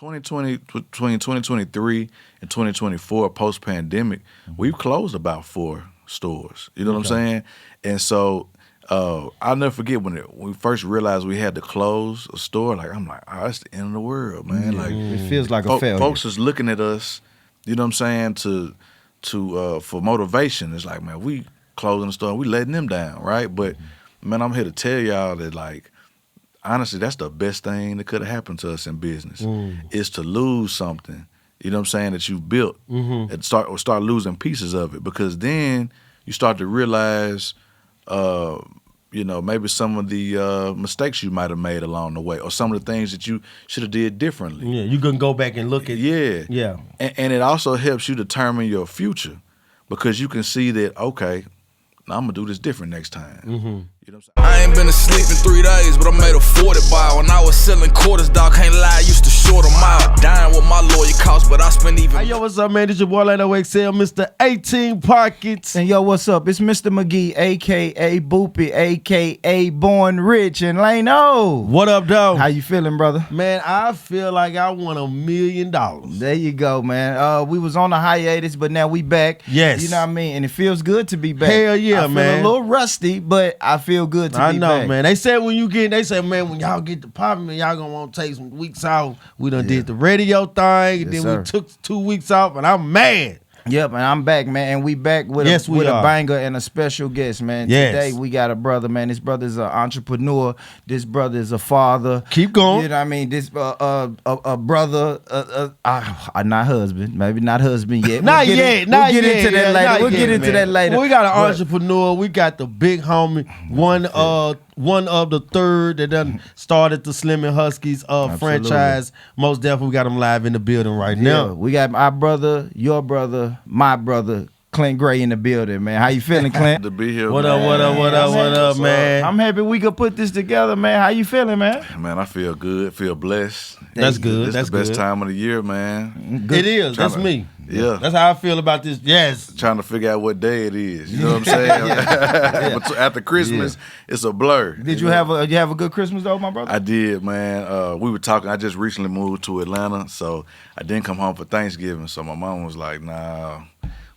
between 2023 and 2024, post-pandemic, we've closed about 4 stores. You know what I'm saying? And so I'll never forget when we first realized we had to close a store. Like, I'm like, oh, that's the end of the world, man. Like, it feels like a failure. Folks is looking at us, you know what I'm saying, for motivation. It's like, man, we closing the store, we letting them down, right? But, man, I'm here to tell y'all that, like, honestly, that's the best thing that could have happened to us in business, is to lose something, you know what I'm saying, that you've built, and start losing pieces of it, because then you start to realize, you know, maybe some of the mistakes you might have made along the way, or some of the things that you should have did differently. Yeah, you can go back and look at. Yeah. And it also helps you determine your future, because you can see that, okay, now I'm gonna do this different next time. You know what I'm saying? I ain't been asleep in 3 days, but I made a 40 by. When I was selling quarters, dog, can't lie, I used to short them out. Dying what my lawyer cost, but I spent even. Hey, yo, what's up, man? This your boy Lando XL, Mr. 18 Pockets. And yo, what's up? It's Mr. McGee, a.k.a. Boopy, a.k.a. Born Rich, and Lano. What up, dog? How you feeling, brother? Man, I feel like I won $1 million. There you go, man. We was on a hiatus, but now we back. Yes. You know what I mean? And it feels good to be back. Hell yeah, I feel man. a little rusty, but I feel good to be back. I know, man. They said when y'all get the popping, man, y'all gonna want to take some weeks off. We done did the radio thing, and then we took 2 weeks off, and I'm mad. Yep, and I'm back, man, and we back with a banger and a special guest, man. Yes. Today we got a brother, man. This brother's an entrepreneur. This brother is a father. Keep going. You know what I mean? This a brother, not husband, maybe not husband yet. We'll get into that later. We'll get into that later. Well, we got an entrepreneur. We got the big homie. One of the third that done started the SLIM Huskies franchise. Most definitely, we got him live in the building right now. We got our brother, your brother, my brother, Clint Gray in the building, man. How you feeling, Clint? To be here, What man. up, man? I'm happy we could put this together, man. How you feeling, man? Man, I feel good, feel blessed. That's good. This That's the best good. time of the year, man. It is. That's me. Yeah. That's how I feel about this. Yes. Trying to figure out what day it is. You know what I'm saying? But after Christmas, it's a blur. Did you have a good Christmas though, my brother? I did, man. We were talking. I just recently moved to Atlanta, so I didn't come home for Thanksgiving. So my mom was like, "Nah,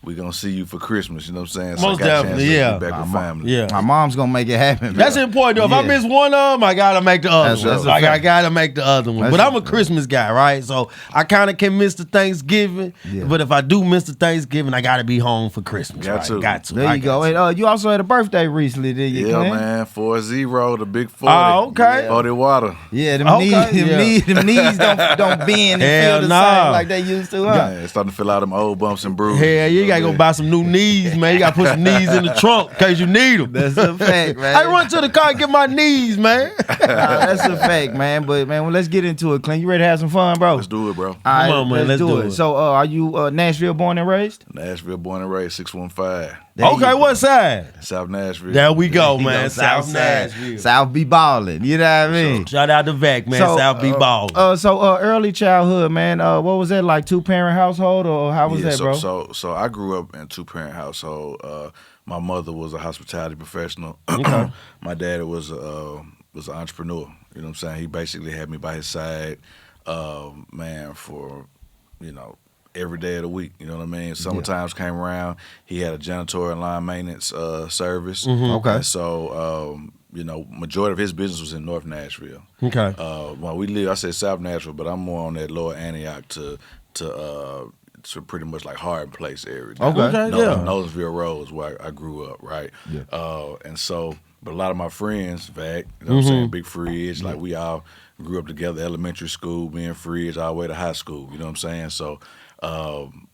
we gonna see you for Christmas." You know what I'm saying? So Most I got definitely, a chance to get back with family. Yeah. My mom's gonna make it happen. That's important though. If I miss one of them, I gotta make the other one. That's I gotta make the other one. But I'm a Christmas guy, right? So I kind of can miss the Thanksgiving. Yeah. But if I do miss the Thanksgiving, I gotta be home for Christmas. Got to. There you go. And you also had a birthday recently, did you? Yeah, Clint? man. 40, the big 40. Oh, okay. 40 water. Yeah, them knees don't bend and feel the same like they used to. Huh? Yeah, it's starting to fill out them old bumps and bruises. Hell yeah, you gotta go buy some new knees, man. You gotta put some knees in the trunk in case you need them. That's a fact, man. I run to the car and get my knees, man. That's a fact, man. But man, well, let's get into it, Clint. You ready to have some fun, bro? Let's do it, bro. All right, Come on, man. Let's do it. So, are you Nashville born and raised? Nashville, born and raised, 615. Okay, what side? South Nashville. There we go, man. South Nashville. South be ballin'. You know what I mean? Shout out to Vac, man. So, South be ballin'. So early childhood, man. What was that like? 2-parent household, or how was that, bro? So I grew up in a 2-parent household. My mother was a hospitality professional. Okay. My dad was an entrepreneur. You know what I'm saying? He basically had me by his side, man, for every day of the week. You know what I mean? Summertimes came around. He had a janitorial and line maintenance service. Okay. And so, majority of his business was in North Nashville. Okay. Well, we live, I said South Nashville, but I'm more on that Lower Antioch to pretty much like Hardin Place area. Nolensville Road is where I grew up, right? Yeah. And so, but a lot of my friends, Vac, you know what I'm saying, Big Fridge, like we all grew up together, elementary school, being Fridge, all the way to high school, you know what I'm saying? So,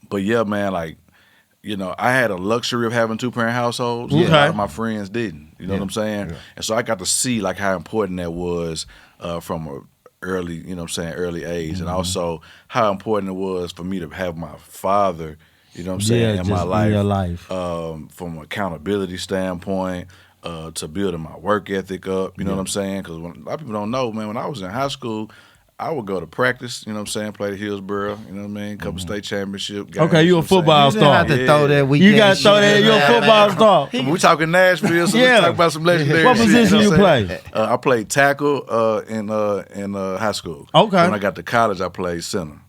but yeah, man, like, I had a luxury of having 2-parent households. A lot of my friends didn't, you know what I'm saying? Yeah. And so I got to see like how important that was from a early, early age, and also how important it was for me to have my father, in my life, in your life. From an accountability standpoint, to building my work ethic up, you know what I'm saying? Because a lot of people don't know, man, when I was in high school, I would go to practice, you know what I'm saying, play the Hillsborough, you know what I mean, couple state championship games. Okay, you a football star. You have to throw that weekend. You got to throw that. You're a football star. We talking Nashville, so let's talk about some legendary What shit, position you play? I played tackle in high school. Okay. When I got to college, I played center.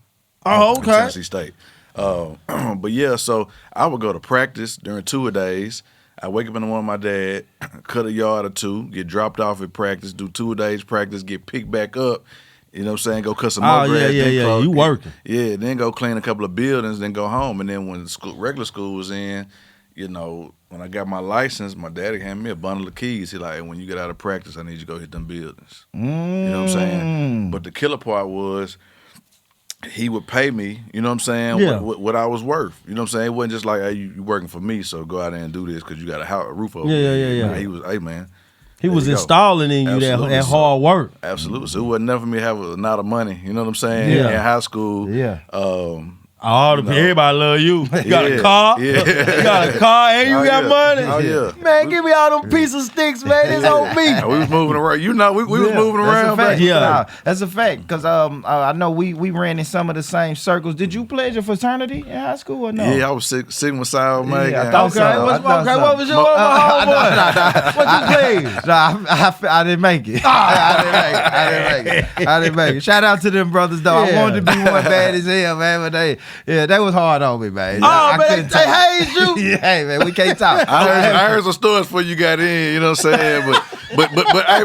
Oh, okay. Tennessee State. But yeah, so I would go to practice during two-a-days. I wake up in the morning with my dad, cut a yard or two, get dropped off at practice, do two-a-days practice, get picked back up. You know what I'm saying? Go cut some more grass. Yeah. You working. Yeah, then go clean a couple of buildings, then go home. And then when regular school was in, you know, when I got my license, my daddy handed me a bundle of keys. He like, hey, when you get out of practice, I need you to go hit them buildings. You know what I'm saying? But the killer part was he would pay me, you know what I'm saying, what I was worth. You know what I'm saying? It wasn't just like, hey, you working for me, so go out there and do this because you got a roof over you. Yeah. Nah, he was, hey, man. He was installing in you that hard work. Absolutely. So it wasn't never for me to have a lot of money. You know what I'm saying? Yeah. In high school. Yeah. Everybody love you. You got a car. Yeah. You got a car and you got money. Oh, yeah. Man, give me all them piece of sticks, man. It's on me. We was moving around. You know, we was moving around. That's a fact. Yeah. That's a fact. Because I know we ran in some of the same circles. Did you pledge a fraternity in high school or no? Yeah, I was Sigma Psi Omega. Yeah, I thought so. What was your homeboy? What you played? I didn't make it. I didn't make it. Shout out to them brothers, though. I wanted to be one bad as hell, man. But they was hard on me, man. Man, they hazed you. Yeah, hey, man, we can't talk. I heard some stories before you got in, you know what I'm saying?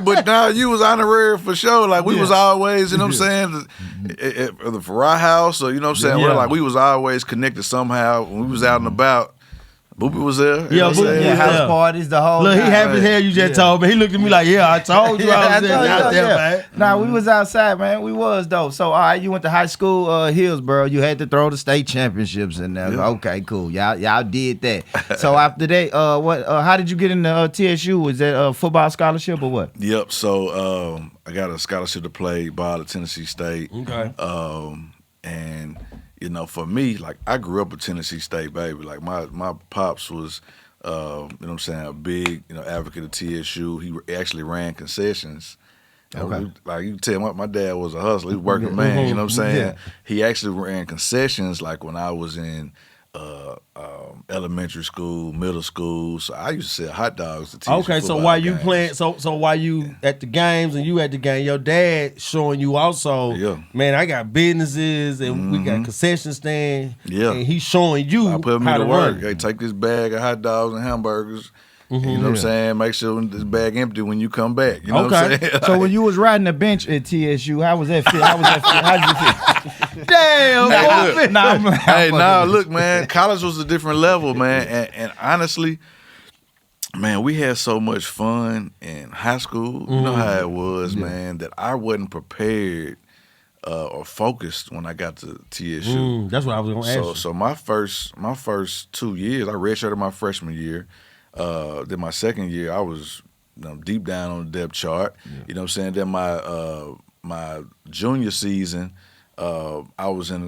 But now you was honorary for sure. Like we was always, you know what I'm saying, at the Farrar House, or you know what I'm saying? Yeah. We're like we was always connected somehow when we was out and about. Boopy was there. Yeah, Boopy was house parties, the whole Look, he night. happy as hell. You just told me. He looked at me like, I told you I was out there, man. Nah, we was outside, man. We was, though. So, all right, you went to high school, Hillsborough. You had to throw the state championships in there. Yeah. Okay, cool. Y'all did that. So, after that, how did you get into TSU? Was that a football scholarship or what? Yep. So, I got a scholarship to play ball at Tennessee State. Okay. And you know, for me, like I grew up a Tennessee State baby. Like my pops was, you know what I'm saying, a big, advocate of TSU. He actually ran concessions. Okay. Like you can tell, my dad was a hustler. He was a working man. You know what I'm saying? Yeah. He actually ran concessions like when I was in elementary school, middle school. So I used to sell hot dogs to TSU. Okay, so while you playing, so while you at the games and you at the game, your dad showing you also, man, I got businesses and we got concession stand. Yeah, and he's showing you I put me how to to work. run. Hey, take this bag of hot dogs and hamburgers. You know what I'm saying? Make sure this bag empty when you come back. You know what I'm saying? So when you was riding the bench at TSU, how was that feel? How did you feel? Damn. Look, man, college was a different level, man. And honestly, man, we had so much fun in high school. You know how it was, man, that I wasn't prepared or focused when I got to TSU. That's what I was going to ask you. So my first 2 years, I redshirted my freshman year. Then my second year, I was deep down on the depth chart. You know what I'm saying? Then my junior season, I was in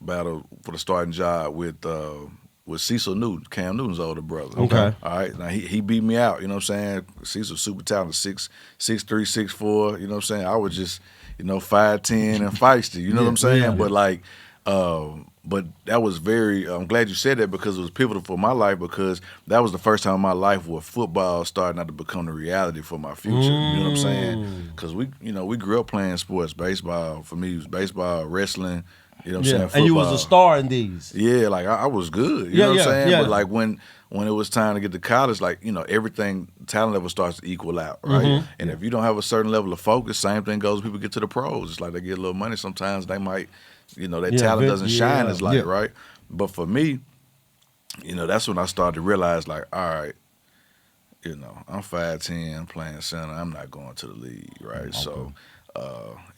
battle for the starting job with Cecil Newton, Cam Newton's older brother. Okay. All right. Now he beat me out. You know what I'm saying? Cecil's super talented, 6'3", 6'4". You know what I'm saying? I was just 5'10" and feisty. You know what I'm saying? Yeah. But that was very, I'm glad you said that because it was pivotal for my life because that was the first time in my life where football started not to become the reality for my future. You know what I'm saying? Because we grew up playing sports. Baseball, for me, it was baseball, wrestling, you know what I'm saying? Football. And you was a star in these. Yeah, like I was good. You know what I'm saying? But like when it was time to get to college, like, everything, talent level starts to equal out, right? And if you don't have a certain level of focus, same thing goes when people get to the pros. It's like they get a little money. Sometimes they might, their talent doesn't shine as light, right? But for me, that's when I started to realize, like, all right, I'm 5'10", playing center. I'm not going to the league, right? Okay. So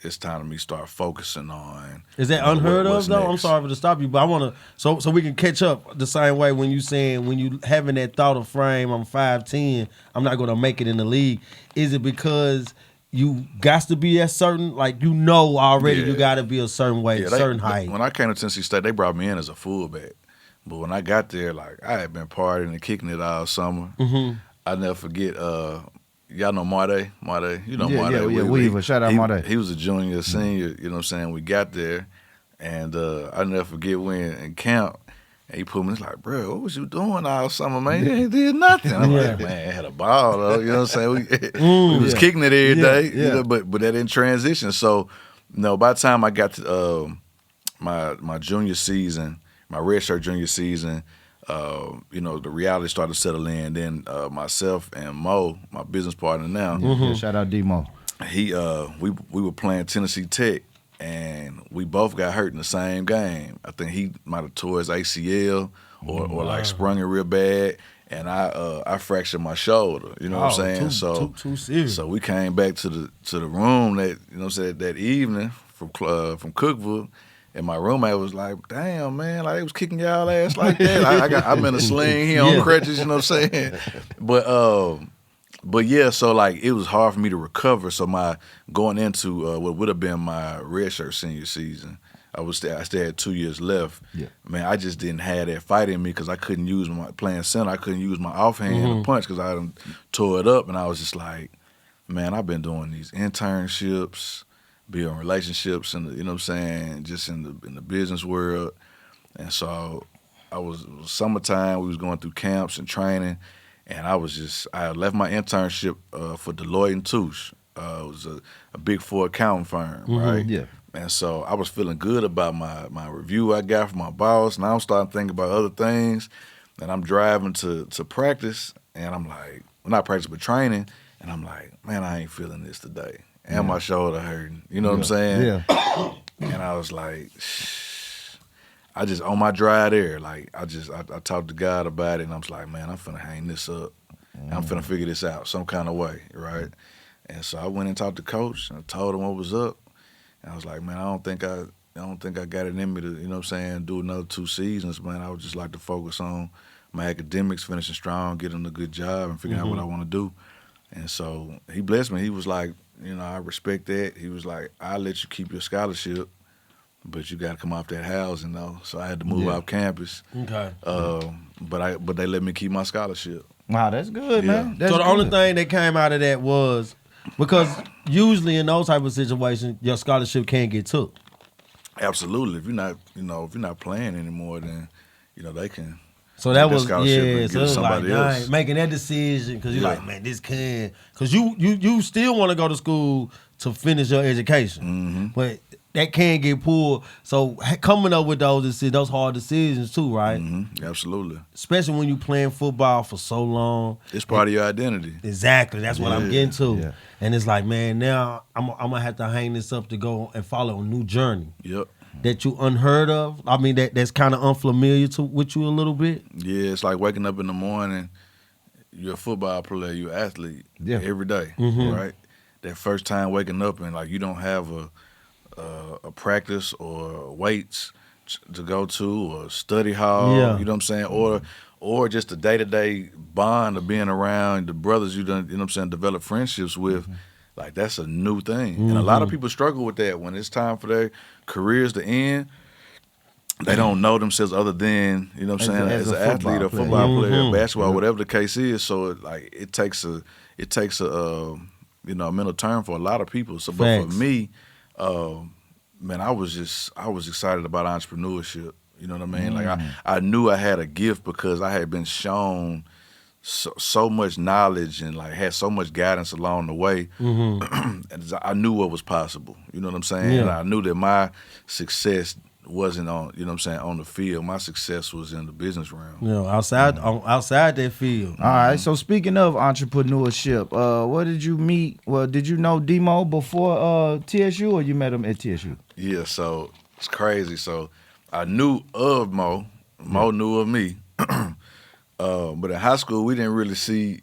it's time for me to start focusing on. Is that unheard of, though? Next. I'm sorry to stop you, but I want to, so we can catch up the same way when you having that thought of frame, I'm 5'10", I'm not going to make it in the league. Is it because you got to be a certain, like, already you got to be a certain way, certain height? When I came to Tennessee State, they brought me in as a fullback. But when I got there, like, I had been partying and kicking it all summer. I never forget, y'all know Marday. You know Yeah, Marday. yeah, Weaver. Shout out Marday. He was a junior, senior, you know what I'm saying? We got there, and I'll never forget when in camp, and he put me, he's like, bro, what was you doing all summer, man? You ain't did nothing. I'm like, man, I had a ball, though, you know what I'm saying? We was kicking it every day, you know, but that didn't transition. So, by the time I got to my junior season, my redshirt junior season, the reality started to settle in. Then myself and Mo, my business partner now, shout out D-Mo. We were playing Tennessee Tech, and we both got hurt in the same game. I think he might have tore his ACL or like sprung it real bad, and I fractured my shoulder. You know what I'm saying? Too serious. So we came back to the room that evening from Cookville. And my roommate was like, damn, man, like, they was kicking y'all ass like that. I'm in a sling, he on crutches, you know what I'm saying? But yeah, so, like, it was hard for me to recover. So my going into what would have been my redshirt senior season, I still had 2 years left. Yeah. Man, I just didn't have that fight in me because I couldn't use playing center. I couldn't use my offhand to punch because I done tore it up. And I was just like, man, I've been doing these internships, building relationships, and you know what I'm saying, just in the business world. And so it was summertime. We was going through camps and training, and I left my internship for Deloitte and Touche. It was a Big Four accounting firm, right? Yeah. And so I was feeling good about my review I got from my boss. Now I'm starting to think about other things, and I'm driving to practice, and I'm like, well, not practice but training, and I'm like, man, I ain't feeling this today. And my shoulder hurting. You know what I'm saying? Yeah. And I was like, I just, on my drive there, like, I talked to God about it, and I was like, man, I'm finna hang this up. And I'm finna figure this out some kind of way, right? And so I went and talked to Coach, and I told him what was up. And I was like, man, I don't think I got it in me to, you know what I'm saying, do another 2 seasons, man. I would just like to focus on my academics, finishing strong, getting a good job, and figuring out what I want to do. And so he blessed me. He was like, I respect that. He was like, I'll let you keep your scholarship, but you got to come off that housing, though. So I had to move off campus. Okay. But they let me keep my scholarship. Wow, that's good, man. That's so the only thing that came out of that was, because usually in those type of situations, your scholarship can't get took. Absolutely. If you're not playing anymore, then they can. So that was so it was like making that decision because you're like, man, this can, because you still want to go to school to finish your education, but that can get pulled. So coming up with those hard decisions too, right? Absolutely. Especially when you playing football for so long, it's part of your identity. Exactly, that's what I'm getting to. Yeah. And it's like, man, now I'm gonna have to hang this up to go and follow a new journey. Yep. That you unheard of? I mean, that's kind of unfamiliar with you a little bit? Yeah, it's like waking up in the morning, you're a football player, you're an athlete every day, right? That first time waking up and, like, you don't have a practice or weights to go to or study hall, you know what I'm saying? Or just the day-to-day bond of being around the brothers you done, you know what I'm saying, develop friendships with. Like, that's a new thing. And a lot of people struggle with that when it's time for their careers to end. They don't know themselves other than, you know what I'm saying, as an athlete or football player, basketball, whatever the case is. So, it takes a mental turn for a lot of people. So, but for me, man, I was excited about entrepreneurship. You know what I mean? Like, I knew I had a gift because I had been shown so much knowledge and, like, had so much guidance along the way. And I knew what was possible. You know what I'm saying? Yeah. And I knew that my success wasn't on, you know what I'm saying, on the field. My success was in the business realm. Outside that field. All right. So speaking of entrepreneurship, where did you meet? Well, did you know D-Mo before TSU, or you met him at TSU? Yeah. So it's crazy. So I knew of Mo. Mo knew of me. But in high school, we didn't really see,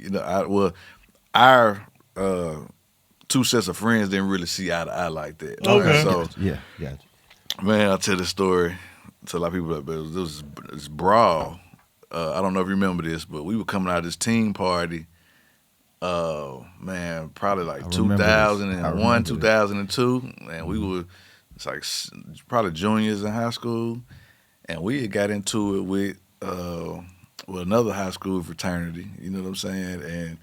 our 2 sets of friends didn't really see eye to eye like that. Okay. So, gotcha. Man, I'll tell this story to a lot of people, but it was this brawl. I don't know if you remember this, but we were coming out of this team party, probably like 2001, 2002, and we were, it's like probably juniors in high school, and we had got into it with another high school fraternity, you know what I'm saying? And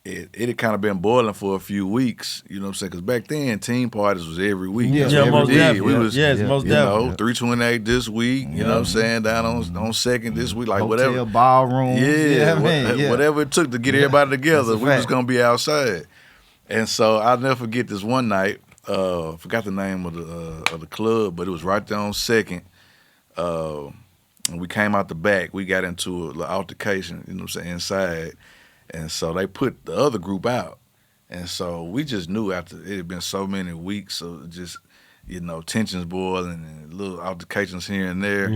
it had kind of been boiling for a few weeks, you know what I'm saying? Because back then, team parties was every week. Yeah, every day. We was, most definitely. 328 this week, you know what I'm saying? Down on second this week, like Hotel, whatever. ballroom. Whatever it took to get everybody together, we was going to be outside. And so I'll never forget this one night, forgot the name of the club, but it was right there on second. And we came out the back. We got into a little altercation, you know what I'm saying, inside. And so they put the other group out. And so we just knew after it had been so many weeks of just, tensions boiling and little altercations here and there,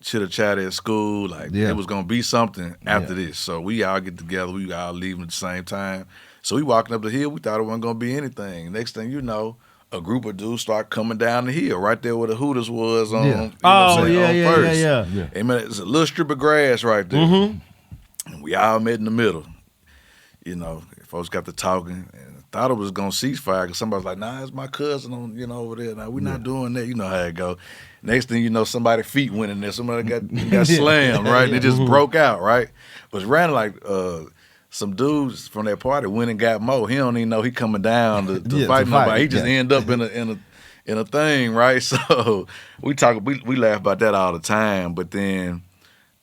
chitter-chatter at school, like it was going to be something after this. So we all get together. We all leaving at the same time. So we walking up the hill. We thought it wasn't going to be anything. Next thing you know, a group of dudes start coming down the hill right there where the Hooters was on, on First. Yeah. And man, it's a little strip of grass right there. Mm-hmm. And we all met in the middle. Folks got to talking and thought it was going to cease fire because somebody was like, nah, it's my cousin on, over there. Nah, we're not doing that. You know how it go. Next thing you know, somebody's feet went in there. Somebody got slammed, right? And it just broke out, right? But it's random like some dudes from that party went and got Mo. He don't even know he coming down to fight nobody. He just end up in a thing, right? So we laugh about that all the time. But then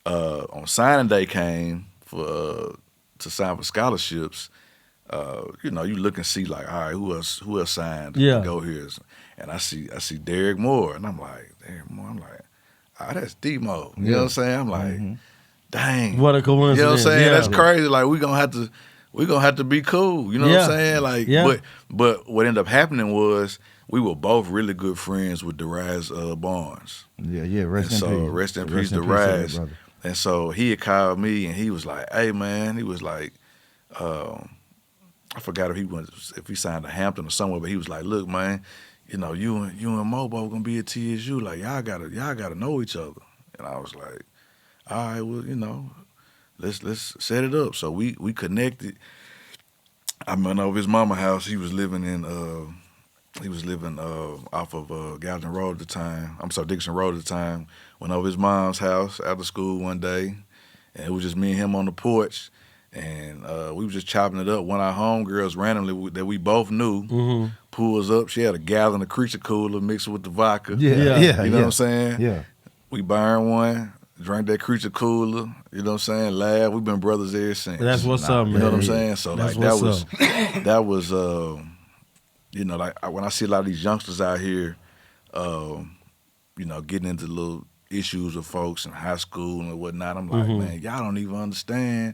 on signing day came to sign for scholarships. You look and see like, all right, who else signed to go here? And I see Derek Moore, and I'm like, that's D-Mo. You know what I'm saying? I'm like, dang, what a coincidence. You know what I'm saying? That's crazy. Like we gonna have to be cool. You know what I'm saying? Like, but what ended up happening was we were both really good friends with Darius Barnes. Yeah. Rest in peace, Darius. And so he had called me and he was like, hey man, he was like, I forgot if he signed to Hampton or somewhere, but he was like, look man, you and Mo both gonna be at TSU, like y'all gotta know each other. And I was like, all right, well, let's set it up. So we connected. I went over his mama's house. He was living off of Gallatin Road at the time. Dixon Road at the time. Went over his mom's house after school one day, and it was just me and him on the porch, and we was just chopping it up. One of our homegirls randomly that we both knew pulls up. She had a gallon of Creature Cooler mixed with the vodka. You know what I'm saying? Yeah. We burned one, drank that Creature Cooler. You know what I'm saying? Laugh. We've been brothers ever since. That's what's up, man. You know what I'm saying? So like that was like when I see a lot of these youngsters out here, getting into little issues with folks in high school and whatnot, I'm like, man, y'all don't even understand.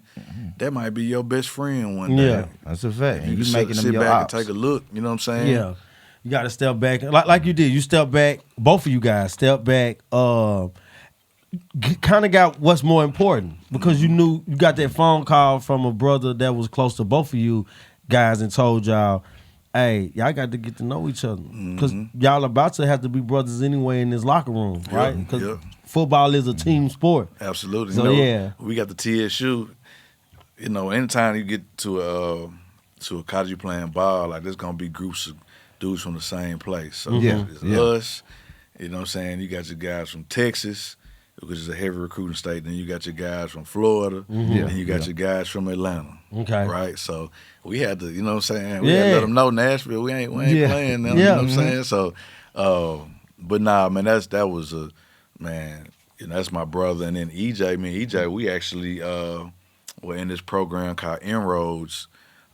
That might be your best friend one day. Yeah, that's a fact. You can sit back and take a look. You know what I'm saying? Yeah, you got to step back, like you did. You step back. Both of you guys step back. Kind of got what's more important because you knew you got that phone call from a brother that was close to both of you guys and told y'all, hey, y'all got to get to know each other because y'all about to have to be brothers anyway in this locker room, right? Because football is a team sport. Absolutely. So we got the TSU. Anytime you get to a college you playing ball, like there's gonna be groups of dudes from the same place. So it's us. You know what I'm saying? You got your guys from Texas, which is a heavy recruiting state. Then you got your guys from Florida, and you got your guys from Atlanta. Okay. Right? So we had to, you know what I'm saying? We had to let them know Nashville, we ain't playing them, you know what I'm saying? So, but nah, man, that was that's my brother. And then EJ, we actually were in this program called Inroads,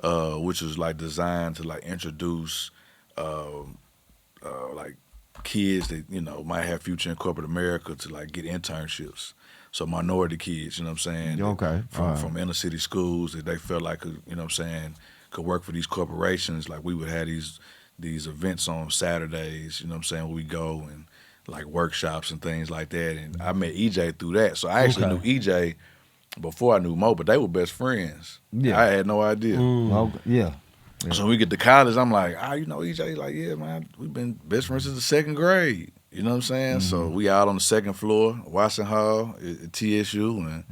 which was like designed to like introduce like kids that, might have future in corporate America to like get internships. So minority kids, you know what I'm saying? Okay. From inner city schools that they felt like, you know what I'm saying, could work for these corporations. Like we would have these events on Saturdays, you know what I'm saying, where we go and like workshops and things like that. And I met EJ through that. So I actually knew EJ before I knew Mo, but they were best friends. Yeah. I had no idea. Yeah. So when we get to college, I'm like, you know EJ? He's like, yeah, man, we've been best friends since the second grade. You know what I'm saying? So we out on the second floor, Watson Hall at TSU, and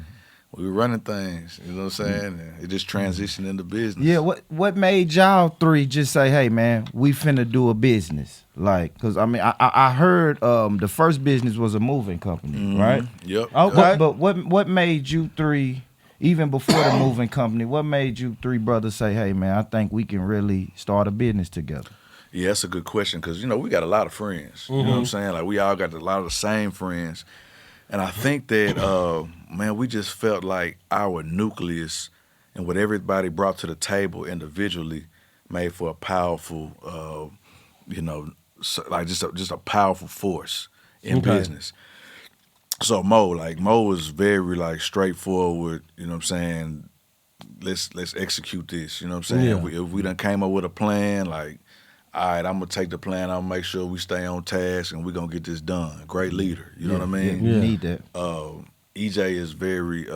we were running things. You know what I'm saying? And it just transitioned into business. Yeah. What made y'all three just say, hey, man, we finna do a business? Like, because, I heard the first business was a moving company, right? Yep. Okay. But what made you three even before the moving company, what made you three brothers say, hey, man, I think we can really start a business together? Yeah, that's a good question because, we got a lot of friends. You know what I'm saying? Like, we all got a lot of the same friends. And I think that, man, we just felt like our nucleus and what everybody brought to the table individually made for a powerful, like just a powerful force in business. So Mo was very like straightforward, you know what I'm saying? Let's execute this, you know what I'm saying? Yeah. If we done came up with a plan, like, all right, I'm gonna take the plan, I'm gonna make sure we stay on task and we're gonna get this done. Great leader, you know what I mean? Yeah, you need that. EJ is very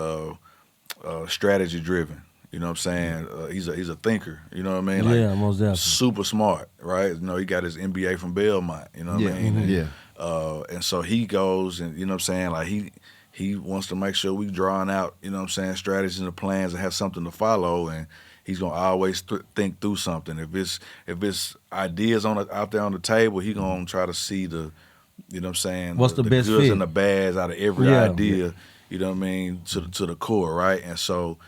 strategy driven. You know what I'm saying? He's a thinker. You know what I mean? Like, yeah, most definitely. Super smart, right? He got his MBA from Belmont. You know what I mean? And so he goes and you know what I'm saying? Like he wants to make sure we drawing out, you know what I'm saying, strategies and plans and have something to follow. And he's gonna always think through something. If it's ideas out there on the table, he gonna try to see the, you know what I'm saying? What's the best goods fit? and the bads out of every idea. You know what I mean? To the core, right? And so.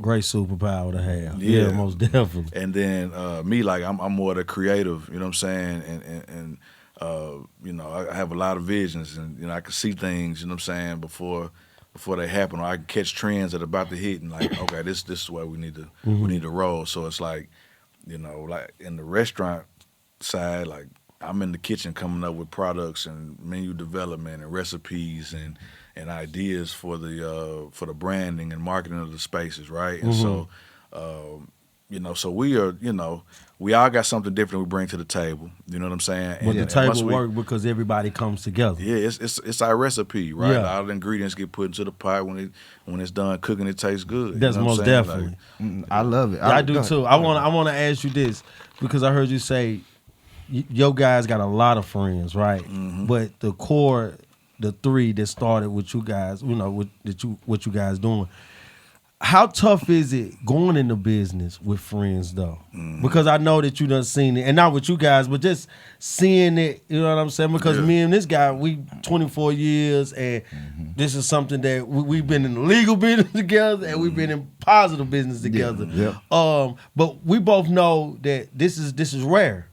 Great superpower to have. Yeah, most definitely. And then me, like I'm more the creative, you know what I'm saying? And I have a lot of visions and I can see things, you know what I'm saying, before they happen, or I can catch trends that are about to hit and like, okay, this is where we need to roll. So it's like, like in the restaurant side, like I'm in the kitchen coming up with products and menu development and recipes and ideas for the branding and marketing of the spaces, right? And so, so we are, we all got something different we bring to the table. You know what I'm saying? But the table work because everybody comes together. Yeah, it's our recipe, right? Yeah. All the ingredients get put into the pot when it's done cooking. It tastes good. That's most definitely. Like, I love it. I do too. I want to ask you this because I heard you say your guys got a lot of friends, right? But the core. The three that started with you guys, what you guys doing. How tough is it going into business with friends though? Because I know that you done seen it, and not with you guys, but just seeing it. You know what I'm saying? Because me and this guy, we 24 years, and this is something that we've been in legal business together, and we've been in positive business together. But we both know that this is rare.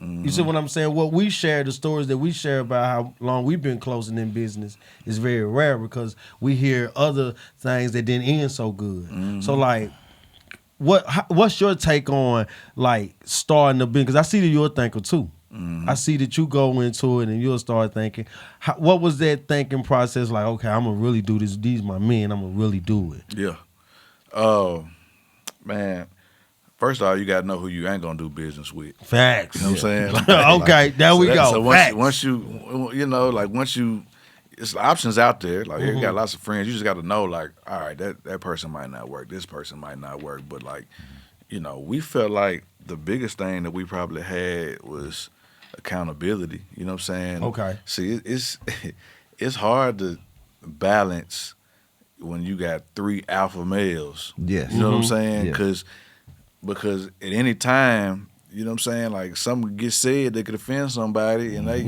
You see what I'm saying? What we share, the stories that we share about how long we've been closing in business is very rare because we hear other things that didn't end so good. So like, what's your take on like starting a business? Because I see that you're a thinker too. I see that you go into it and you'll start thinking. What was that thinking process like? Okay, I'm gonna really do this. These my men. I'm gonna really do it. Yeah. Man. First of all, you got to know who you ain't going to do business with. Facts. You know what I'm saying? Okay, there we go. So once you, it's options out there. Like, you got lots of friends. You just got to know, like, all right, that person might not work. This person might not work. But, like, we felt like the biggest thing that we probably had was accountability. You know what I'm saying? Okay. See, it's hard to balance when you got 3 alpha males. Yes. You know what I'm saying? Yes. Because at any time, you know what I'm saying, like something gets said that could offend somebody and they,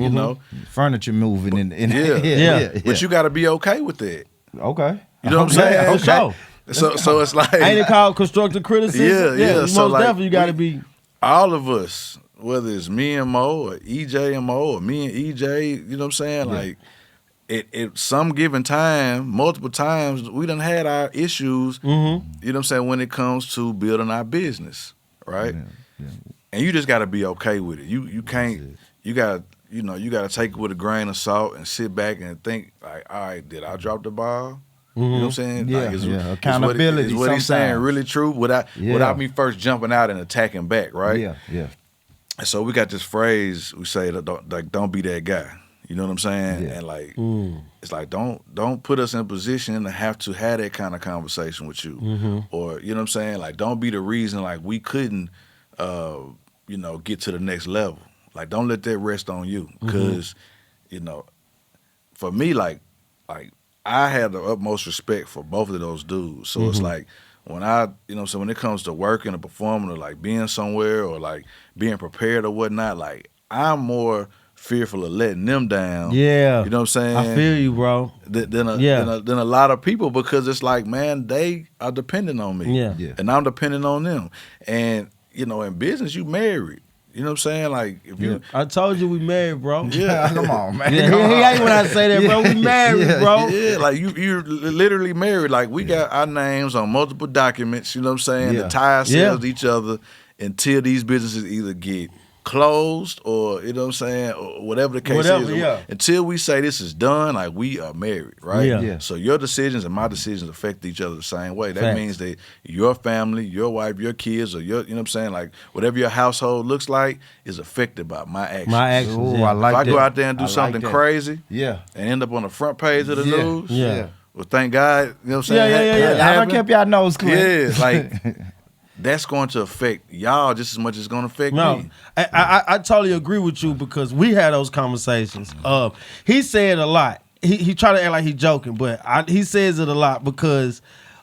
furniture moving and yeah. But you got to be okay with that. Okay. You know what I'm saying? Okay. So it's like, ain't it called constructive criticism? Yeah. So most definitely you got to be. All of us, whether it's me and Mo or EJ and Mo or me and EJ, you know what I'm saying? Yeah. Like, at some given time, multiple times, we done had our issues, you know what I'm saying, when it comes to building our business, right? Yeah. And you just got to be okay with it. You can't, you got to take it with a grain of salt and sit back and think, like, all right, did I drop the ball? You know what I'm saying? Yeah, like, accountability. Is what he's saying really true without me first jumping out and attacking back, right? Yeah. And so we got this phrase we say, don't be that guy. You know what I'm saying? Yeah. And like, it's like, don't put us in a position to have that kind of conversation with you. Or, you know what I'm saying? Like, don't be the reason, like, we couldn't, get to the next level. Like, don't let that rest on you. Because, for me, like, I had the utmost respect for both of those dudes. So it's like, when when it comes to working or performing or like being somewhere or like being prepared or whatnot, like, I'm more fearful of letting them down. Yeah. You know what I'm saying? I feel you, bro. Than a lot of people, because it's like, man, they are dependent on me. Yeah. And I'm dependent on them. And, you know, in business, you married. You know what I'm saying? Like, if you... I told you we married, bro. Yeah. Come on, man. Yeah, he ain't when I say that, bro. We married, bro. Yeah, like you're literally married. Like, we got our names on multiple documents, you know what I'm saying, to tie ourselves to each other until these businesses either get closed or, you know what I'm saying, or whatever the case is. Yeah. Until we say this is done, like, we are married, right? Yeah. So your decisions and my decisions affect each other the same way. That means that your family, your wife, your kids, or your, you know what I'm saying, like, whatever your household looks like is affected by my actions. Ooh, I like if I that. go out there and do something crazy and end up on the front page of the news, well, thank God, you know what I'm saying? Y'all done kept y'all nose clean. Yeah, like... That's going to affect y'all just as much as it's going to affect me. I totally agree with you, because we had those conversations. He said a lot. He tried to act like he's joking, but he says it a lot, because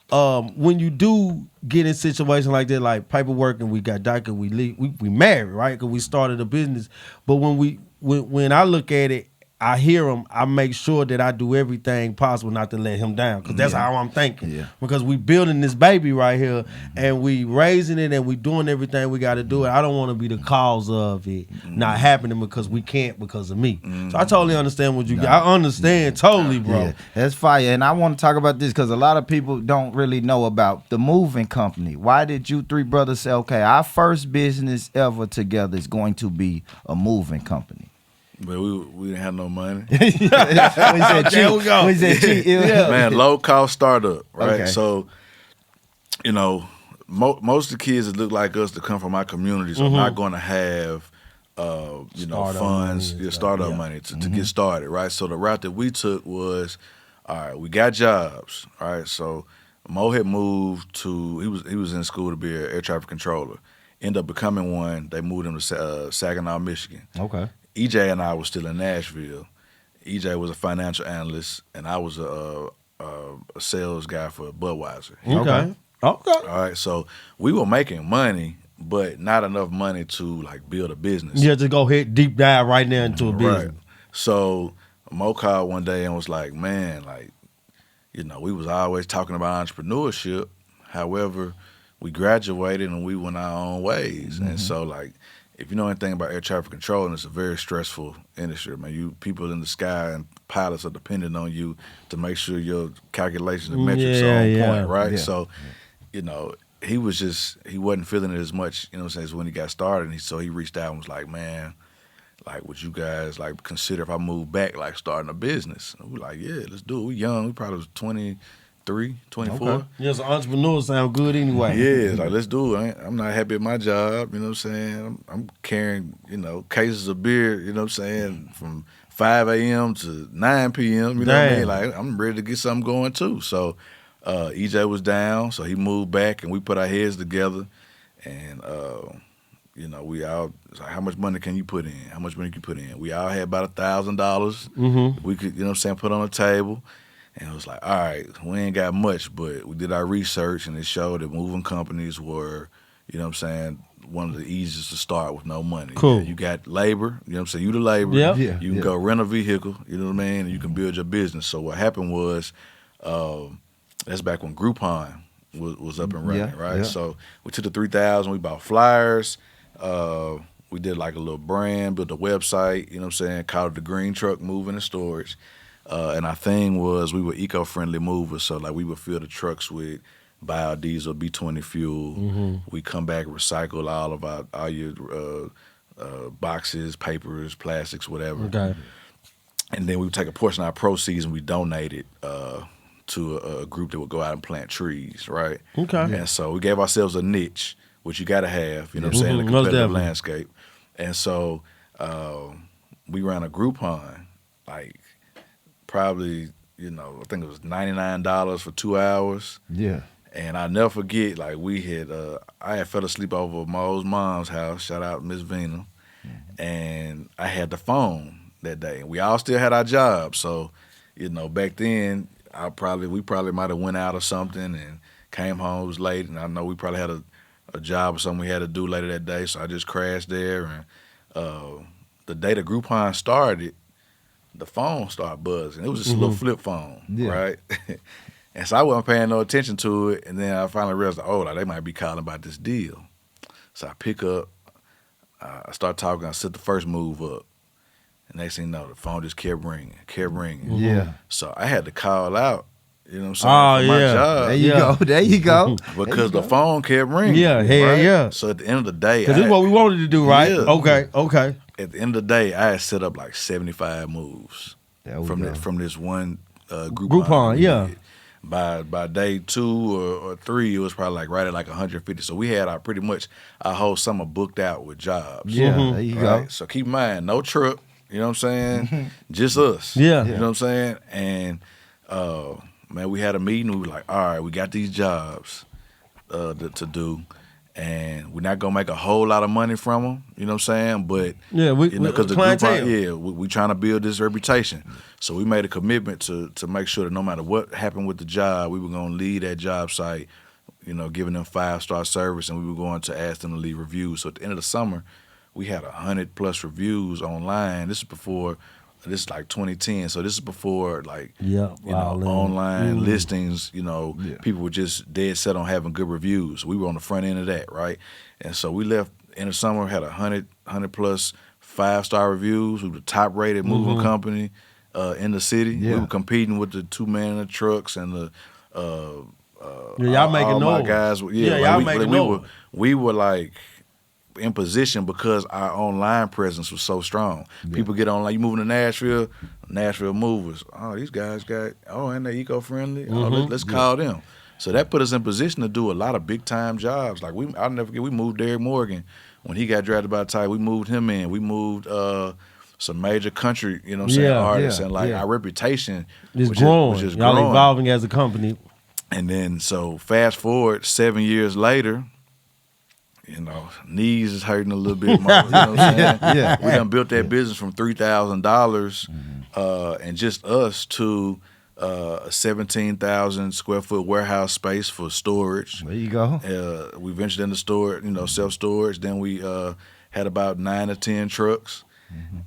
when you do get in situations like that, like paperwork, and we got document, we married, right? Because we started a business. But when I look at it, I hear him, I make sure that I do everything possible not to let him down, because that's how I'm thinking. Yeah. Because we building this baby right here, and we raising it, and we doing everything we got to do. I don't want to be the cause of it not happening because we can't, because of me. So I totally understand what you got. I understand totally, bro. Yeah, that's fire. And I want to talk about this because a lot of people don't really know about the moving company. Why did you three brothers say, okay, our first business ever together is going to be a moving company? But we didn't have no money. When he said cheap, Man, low cost startup, right? Okay. So, you know, most of the kids that look like us that come from our communities are not going to have, funds, startup money to get started, right? So the route that we took was, all right, we got jobs, all right? So Mo had moved to, he was in school to be an air traffic controller. Ended up becoming one. They moved him to Saginaw, Michigan. Okay. EJ and I were still in Nashville. EJ was a financial analyst, and I was a sales guy for Budweiser. Okay. All right, so we were making money, but not enough money to like build a business. Yeah, to go hit deep dive right now into a business. Right. So Mo called one day and was like, man, like, you know, we was always talking about entrepreneurship. However, we graduated and we went our own ways. And so like, if you know anything about air traffic control, and it's a very stressful industry, man. People in the sky and pilots are dependent on you to make sure your calculations and metrics are on point, right? Yeah. So, you know, he wasn't feeling it as much, you know what I'm saying, as when he got started. And so he reached out and was like, man, like, would you guys like consider if I move back, like starting a business? And we were like, yeah, let's do it. We young. We probably was 23, 24. Okay. Yeah, so entrepreneurs sound good anyway. Yeah, like, let's do it. I'm not happy at my job, you know what I'm saying? I'm carrying, you know, cases of beer, you know what I'm saying, from 5 a.m. to 9 p.m., you know what I mean? Like, I'm ready to get something going too. So EJ was down, so he moved back, and we put our heads together, and, you know, we all, like, how much money can you put in? How much money can you put in? We all had about $1,000. We could, you know what I'm saying, put on the table. And it was like, all right, we ain't got much, but we did our research, and it showed that moving companies were, you know what I'm saying, one of the easiest to start with no money. Cool. You got labor, you know what I'm saying, you the labor. Yep. You can go rent a vehicle, you know what I mean, and you can build your business. So what happened was, that's back when Groupon was up and running, right? Yeah. So we took the 3,000, we bought flyers, we did like a little brand, built a website, you know what I'm saying, called it the Green Truck Moving and Storage. And our thing was we were eco-friendly movers, so like we would fill the trucks with biodiesel, B20 fuel. We come back, recycle all your boxes, papers, plastics, whatever. Okay. And then we would take a portion of our proceeds and we donate it to a group that would go out and plant trees, right? Okay. And so we gave ourselves a niche, which you got to have, you know what I'm saying, in a competitive landscape. And so we ran a Groupon, like, probably, you know, I think it was $99 for 2 hours. Yeah. And I never forget, like, I had fell asleep over Mo's mom's house, shout out Miss Vina, and I had the phone that day. And we all still had our jobs. So, you know, back then, we probably might have went out or something and came home, it was late, and I know we probably had a job or something we had to do later that day, so I just crashed there and the day the Groupon started, the phone started buzzing. It was just a little flip phone, right? And so I wasn't paying no attention to it. And then I finally realized, like, they might be calling about this deal. So I pick up, I start talking, I set the first move up. And next thing you know, the phone just kept ringing. Yeah. So I had to call out, you know what I'm saying, for my job. There you go. Because the phone kept ringing. Yeah, right? So at the end of the day, because this is what we wanted to do, right? Yeah. Okay. At the end of the day, I had set up like 75 moves from this one Groupon. Yeah. By day 2 or 3, it was probably like right at like 150. So we had pretty much our whole summer booked out with jobs. Yeah, there you go. So keep in mind, no truck. You know what I'm saying? Just us. Yeah. You know what I'm saying? And man, we had a meeting. We were like, all right, we got these jobs to do, and we're not gonna make a whole lot of money from them. You know what I'm saying? But because the Groupon, we trying to build this reputation. So we made a commitment to make sure that no matter what happened with the job, we were gonna leave that job site, you know, giving them 5-star service, and we were going to ask them to leave reviews. So at the end of the summer, we had 100+ reviews online. This is like 2010, so this is before like online listings. You know, people were just dead set on having good reviews. We were on the front end of that, right? And so we left in the summer, had 100+ 5-star reviews. We were the top rated moving company in the city. Yeah. We were competing with the 2-man in the trucks and the y'all making all my guys. Y'all making noise. We were like in position because our online presence was so strong. People get on, like, you moving to Nashville movers. Oh, these guys and they eco-friendly. Let's call them. So that put us in position to do a lot of big time jobs. Like I'll never forget, we moved Derek Morgan when he got drafted by the Titans. We moved him in. We moved some major country, you know what I'm saying, artists, and like our reputation is growing. Y'all evolving as a company. And then so fast forward 7 years later, you know, knees is hurting a little bit more. You know what I'm saying? We done built that business from $3,000 and just us to a 17,000 square foot warehouse space for storage. There you go. We ventured into storage, you know, self-storage. Then we had about 9 or 10 trucks.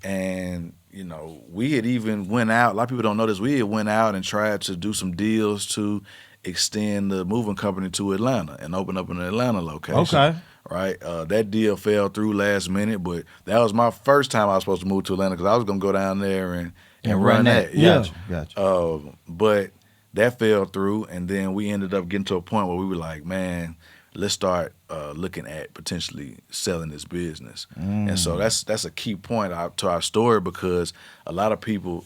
And, you know, we had even went out. A lot of people don't know this. We had went out and tried to do some deals to extend the moving company to Atlanta and open up an Atlanta location. Okay. Right, that deal fell through last minute, but that was my first time I was supposed to move to Atlanta because I was gonna go down there and run that. Gotcha. But that fell through, and then we ended up getting to a point where we were like, man, let's start looking at potentially selling this business. And so that's a key point to our story, because a lot of people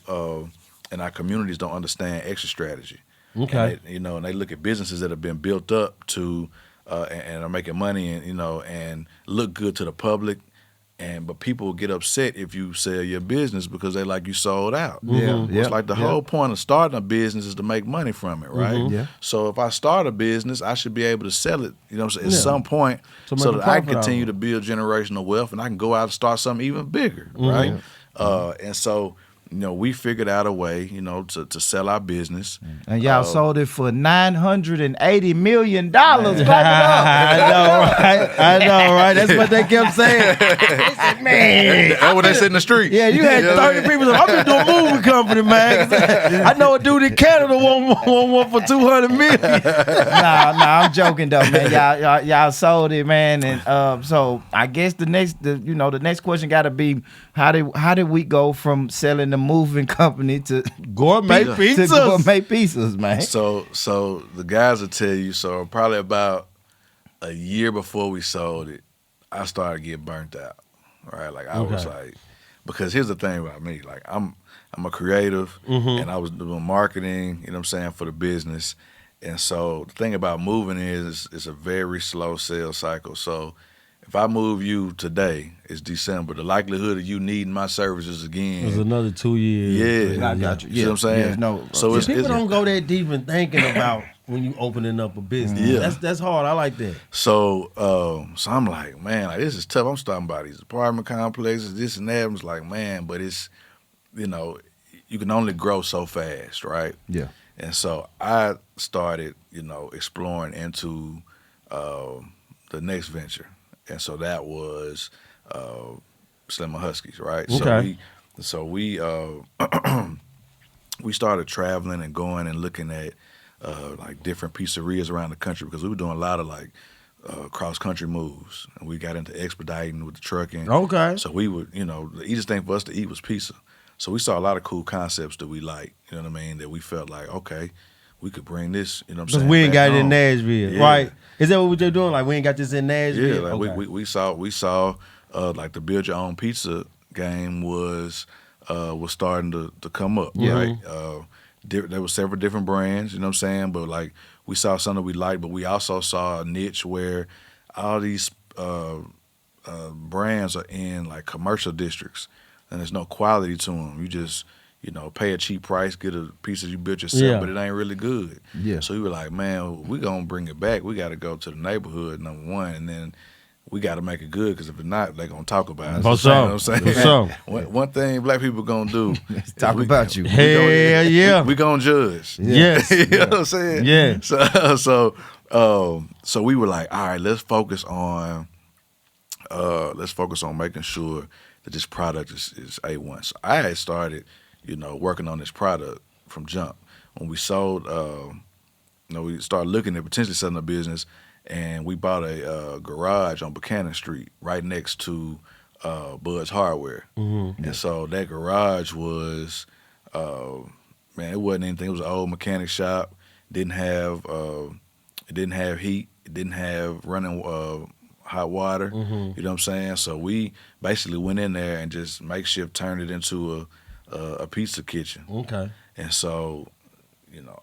in our communities don't understand exit strategy. Okay, and they look at businesses that have been built up to. And are making money and look good to the public, but people get upset if you sell your business because they like you sold out. It's like the whole point of starting a business is to make money from it, right? So if I start a business, I should be able to sell it, at some point, so that I can continue to build generational wealth and I can go out and start something even bigger, right? And so. We figured out a way, to sell our business. And y'all sold it for $980 million. I know, right? That's what they kept saying. They said, man. That's what they said in the street. Yeah, you had 30 people. I'm just doing a moving company, man. I know a dude in Canada want one for $200 million. Nah, I'm joking though, man. Y'all sold it, man. And so I guess the next question got to be, how did we go from selling the moving company to gourmet pizzas, man? So the guys will tell you. So probably about a year before we sold it, I started getting burnt out. Right, like I was like, because here's the thing about me, like I'm a creative, and I was doing marketing, for the business, and so the thing about moving is it's a very slow sales cycle. So if I move you today, it's December. The likelihood of you needing my services again is another 2 years. Yeah, I got you. You see what I'm saying? So people don't go that deep in thinking about when you opening up a business. Yeah. That's hard. I like that. So I'm like, man, like, this is tough. I'm starting by these apartment complexes, this and that. I was like, man, but it's, you can only grow so fast, right? Yeah. And so I started, exploring into the next venture. And so that was SLIM Huskies, right? Okay. So we we started traveling and going and looking at like different pizzerias around the country because we were doing a lot of like cross country moves, and we got into expediting with the trucking. Okay. So we would, the easiest thing for us to eat was pizza. So we saw a lot of cool concepts that we like, you know what I mean, that we felt like, okay, we could bring this, you know what I'm saying? Because we ain't got it in Nashville, right? Is that what we're doing? Like, we ain't got this in Nashville? Yeah, like we saw like the build your own pizza game was starting to come up, right? There were several different brands, you know what I'm saying? But like we saw something we liked, but we also saw a niche where all these brands are in like commercial districts, and there's no quality to them. You just pay a cheap price, get a piece that you built yourself, but it ain't really good. Yeah. So we were like, man, we gonna bring it back. We got to go to the neighborhood, number one, and then we got to make it good, because if it's not, they're going to talk about it. For sure. You know what I'm saying? One thing black people going to do is talk about you. Hell yeah. We going to judge. Yes. You know what I'm saying? Yeah. So we were like, all right, let's focus on making sure that this product is A1. So I had started, working on this product from jump. When we sold, we started looking at potentially selling a business, and we bought a garage on Buchanan Street right next to Bud's Hardware. Mm-hmm. And so that garage was, it wasn't anything. It was an old mechanic shop. Didn't have heat. It didn't have running hot water. Mm-hmm. You know what I'm saying? So we basically went in there and just makeshift turned it into a pizza kitchen. Okay. And so,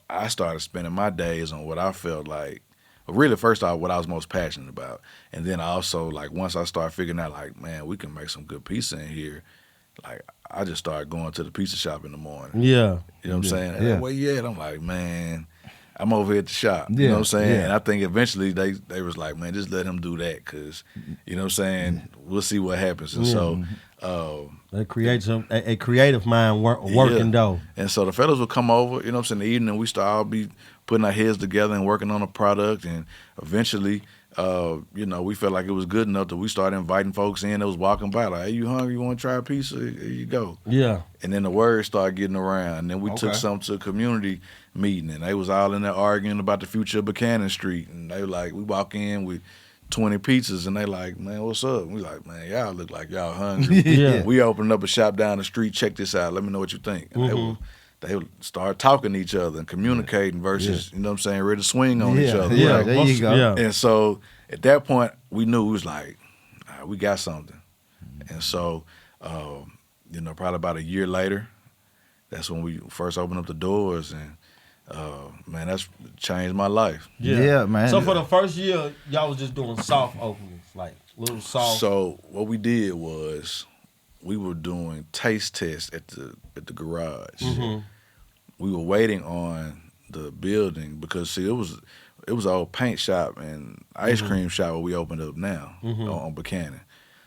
I started spending my days on what I felt like, really, first off, what I was most passionate about. And then I also, like, once I started figuring out, like, man, we can make some good pizza in here, like, I just started going to the pizza shop in the morning. Yeah. You know what I'm saying? And where you at? I'm like, man, I'm over here at the shop. You know what I'm saying? Yeah. And I think eventually they was like, man, just let him do that, because, you know what I'm saying, we'll see what happens. And so... that creates a creative mind working though. And so the fellas would come over, you know what I'm saying, in the evening, and we start all be putting our heads together and working on a product, and eventually, we felt like it was good enough that we started inviting folks in that was walking by, like, hey, you hungry, you want to try a pizza? Here you go. Yeah. And then the word started getting around, and then we took some to a community meeting, and they was all in there arguing about the future of Buchanan Street, and they were like, we walk in with 20 pizzas, and they like, man, what's up? We like, man, y'all look like y'all hungry. Yeah. We opened up a shop down the street. Check this out. Let me know what you think. And they would start talking to each other and communicating versus, you know what I'm saying, ready to swing on each other. Yeah, there you go. Yeah. And so at that point, we knew it was like, all right, we got something. And so, probably about a year later, that's when we first opened up the doors, and man, that's changed my life. Yeah, man. So for the first year, y'all was just doing soft openings, like little soft. So what we did was we were doing taste tests at the garage. Mm-hmm. We were waiting on the building because, see, it was an old paint shop and ice cream shop where we opened up now on Buchanan.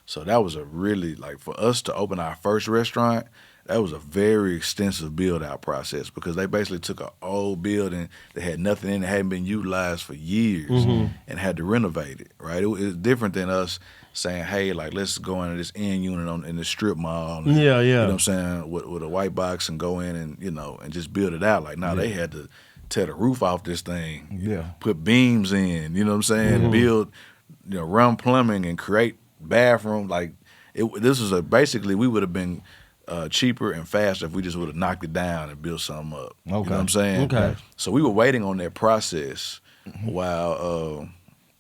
So that was a really, like, for us to open our first restaurant, that was a very extensive build-out process, because they basically took an old building that had nothing in it, hadn't been utilized for years, and had to renovate it, right? It was different than us saying, hey, like, let's go into this end unit in the strip mall. And, you know what I'm saying, with a white box and go in and, and just build it out. Like, they had to tear the roof off this thing, put beams in, you know what I'm saying, build, run plumbing and create bathroom. Like, this was basically, we would have been cheaper and faster if we just would have knocked it down and built something up. Okay. You know what I'm saying? Okay. So we were waiting on that process while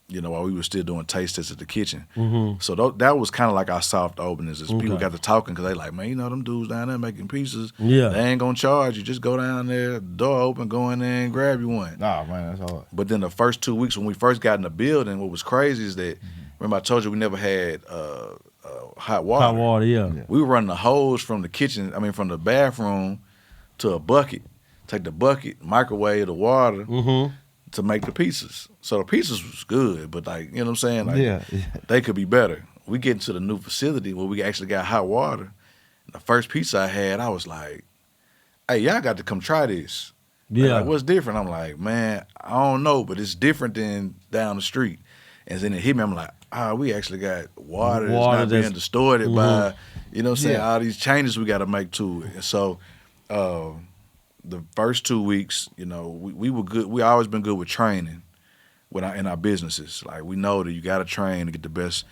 we were still doing taste tests at the kitchen. Mm-hmm. So that was kind of like our soft openings. As people got to talking, because they like, man, them dudes down there making pizzas, they ain't going to charge you. Just go down there, door open, go in there and grab you one. Nah, man, that's hard. But then the first 2 weeks when we first got in the building, what was crazy is that, remember I told you we never had hot water. Hot water, yeah. We were running the hose from the bathroom to a bucket. Take the bucket, microwave the water to make the pizzas. So the pizzas was good, but, like, you know what I'm saying? Like, they could be better. We get into the new facility where we actually got hot water. The first pizza I had, I was like, hey, y'all got to come try this. Yeah. Like, what's different? I'm like, man, I don't know, but it's different than down the street. And then it hit me, I'm like, we actually got water that's not being distorted by, you know what I'm saying, all these changes we got to make to it. And so the first 2 weeks, you know, we were good. We always been good with training in our businesses. Like, we know that you got to train to get the best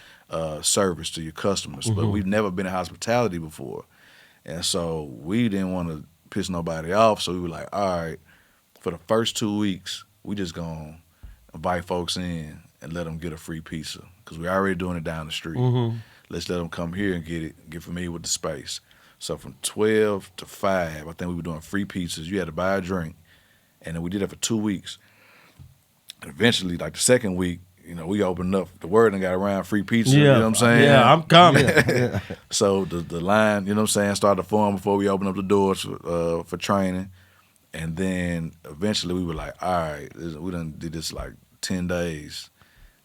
service to your customers. But we've never been in hospitality before. And so we didn't want to piss nobody off. So we were like, all right, for the first 2 weeks, we just going to invite folks in and let them get a free pizza, because we're already doing it down the street. Let's let them come here and get familiar with the space. So from 12 to 5, I think we were doing free pizzas. You had to buy a drink, and then we did that for 2 weeks. And eventually, like the second week, you know, we opened up. The word and got around free pizza. You know what I'm saying? Yeah, I'm coming. So the line, you know what I'm saying, started to form before we opened up the doors for training. And then eventually we were like, all right, we done did this like 10 days.